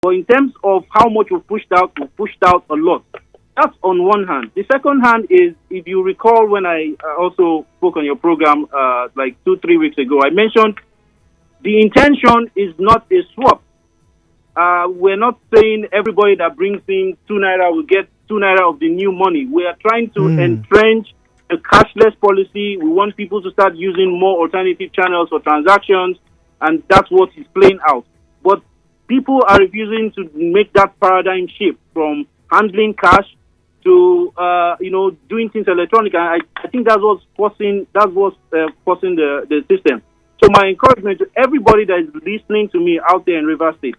But in terms of how much we've pushed out a lot. That's on one hand. The second hand is, if you recall, when I also spoke on your program like 2-3 weeks ago, I mentioned the intention is not a swap. We're not saying everybody that brings in 2 naira will get 2 naira of the new money. We are trying to entrench a cashless policy. We want people to start using more alternative channels for transactions, and that's what is playing out. But people are refusing to make that paradigm shift from handling cash to doing things electronic. And I think that's what's forcing the system. So my encouragement to everybody that is listening to me out there in Rivers State,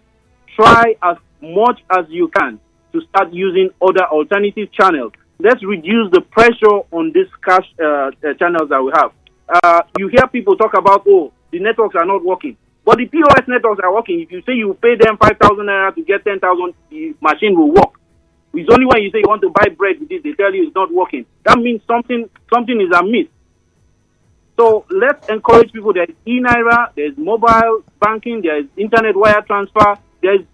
try as much as you can to start using other alternative channels. Let's reduce the pressure on these cash channels that we have. You hear people talk about, the networks are not working. But the POS networks are working. If you say you pay them 5,000 naira to get 10,000, the machine will work. It's only when you say you want to buy bread with it, they tell you it's not working. That means something is amiss. So let's encourage people. There's eNaira, there's mobile banking, there's internet wire transfer, there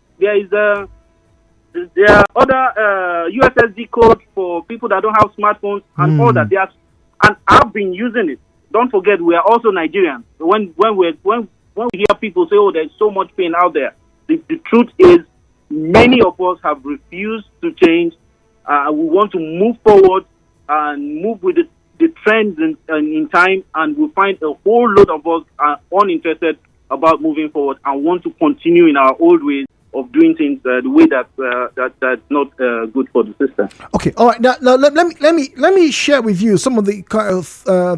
are other USSD codes for people that don't have smartphones and all that. And I've been using it. Don't forget, we are also Nigerians. When we hear people say, there's so much pain out there, the truth is many of us have refused to change. We want to move forward and move with the trends in time, and we find a whole lot of us are uninterested about moving forward and want to continue in our old ways of doing things the way that's not good for the system. Okay, all right. Now let me share with you some of the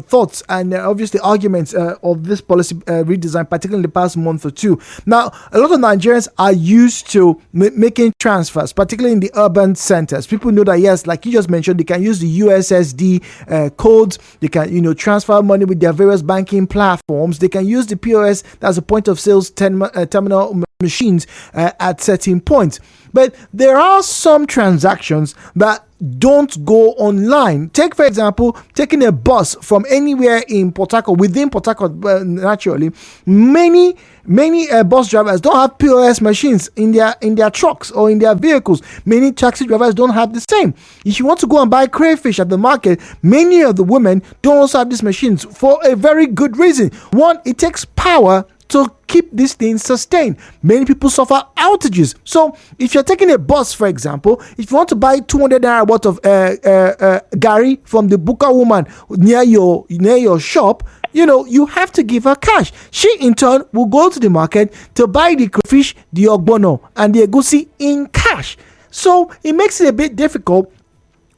thoughts and obviously arguments of this policy redesign, particularly in the past month or two. Now, a lot of Nigerians are used to making transfers, particularly in the urban centers. People know that, yes, like you just mentioned, they can use the USSD codes. They can transfer money with their various banking platforms. They can use the POS, that's a point of sales terminal machines at certain points. But there are some transactions that don't go online. Take, for example, taking a bus from anywhere in Port Harcourt, within Port Harcourt, naturally, many bus drivers don't have POS machines in their trucks or in their vehicles. Many taxi drivers don't have the same. If you want to go and buy crayfish at the market, many of the women don't also have these machines for a very good reason. One, it takes power to keep these things sustained. Many people suffer outages. So if you're taking a bus, for example, if you want to buy 200 naira worth of gari from the buka woman near your shop, you have to give her cash. She in turn will go to the market to buy the crayfish, the ogbono, and the egusi in cash. So it makes it a bit difficult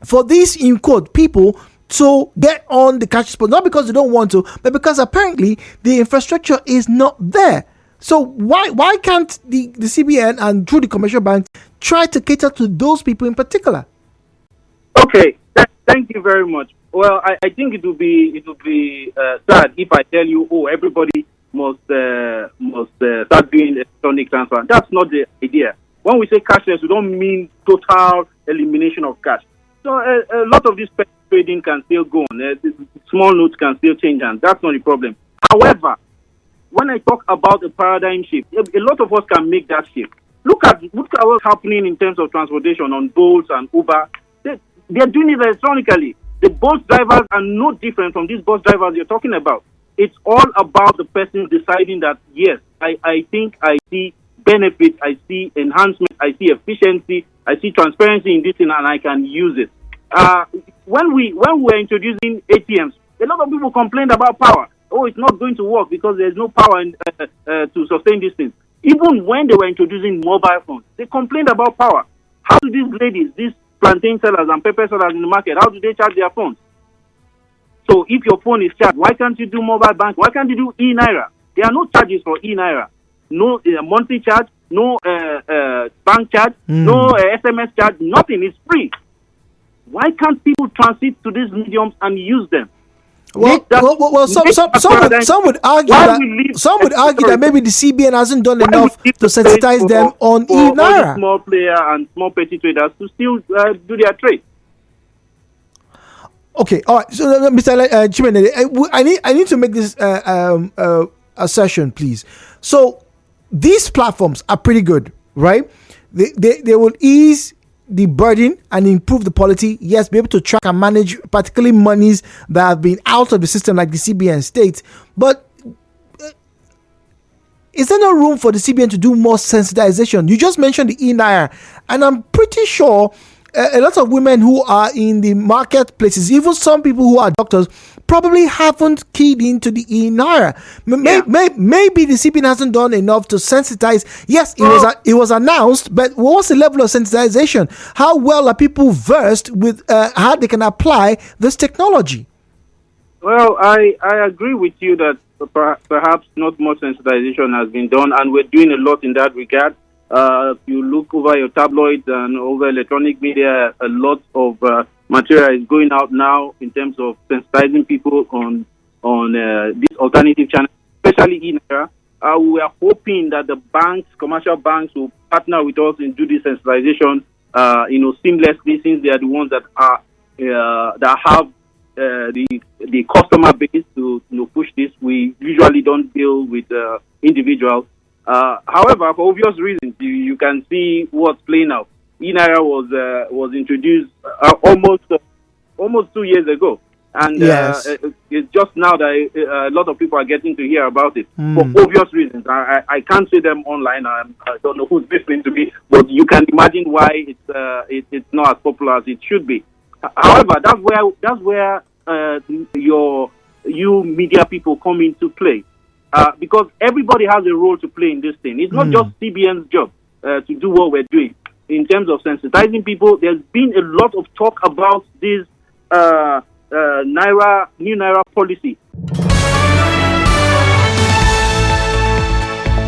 for these, in quote, people to get on the cash spot, not because they don't want to, but because apparently the infrastructure is not there. So why can't the CBN and through the commercial banks try to cater to those people in particular? Okay, thank you very much. Well, I think it would be sad if I tell you, everybody must start doing electronic transfer. That's not the idea. When we say cashless, we don't mean total elimination of cash. So a lot of this trading can still go on. Small notes can still change hands. That's not the problem. However, when I talk about a paradigm shift, a lot of us can make that shift. Look at what's happening in terms of transportation on Bolt and Uber. They're doing it electronically. The bus drivers are no different from these bus drivers you're talking about. It's all about the person deciding that, yes, I think I see benefit, I see enhancement, I see efficiency, I see transparency in this thing, and I can use it. When we were introducing ATMs, a lot of people complained about power. It's not going to work because there's no power to sustain these things. Even when they were introducing mobile phones, they complained about power. How do these ladies, these plantain sellers and pepper sellers in the market, how do they charge their phones? So if your phone is charged, why can't you do mobile bank? Why can't you do eNaira? There are no charges for eNaira. No monthly charge, no bank charge, no SMS charge, nothing. It's free. Why can't people transit to these mediums and use them? Some would argue that maybe the CBN hasn't done enough to sensitize them on eNaira. Small player and small petty traders to still do their trade. Okay, all right. So, Mr. Chimene, I need to make this assertion, please. So, these platforms are pretty good, right? They will ease the burden and improve the quality. Yes, be able to track and manage particularly monies that have been out of the system, like the CBN states. But is there no room for the CBN to do more sensitization? You just mentioned the eNaira, and I'm pretty sure a lot of women who are in the marketplaces, even some people who are doctors, probably haven't keyed into the eNaira. Maybe the CBN hasn't done enough to sensitize. Yes, it was announced, but what's the level of sensitization? How well are people versed with how they can apply this technology? Well, I agree with you that perhaps not much sensitization has been done, and we're doing a lot in that regard. If you look over your tabloids and over electronic media, a lot of material is going out now in terms of sensitizing people on these alternative channels, especially eNaira. We are hoping that the banks, commercial banks, will partner with us in do this sensitization, seamlessly, since they are the ones that are that have the customer base to push this. We usually don't deal with individuals. However, for obvious reasons, you can see what's playing out. eNaira was introduced almost 2 years ago, and it's just now that a lot of people are getting to hear about it for obvious reasons. I can't say them online. I don't know who's listening to me, but you can imagine why it's not as popular as it should be. However, that's where you media people come into play. Because everybody has a role to play in this thing. It's not just CBN's job to do what we're doing. In terms of sensitizing people, there's been a lot of talk about this new Naira policy.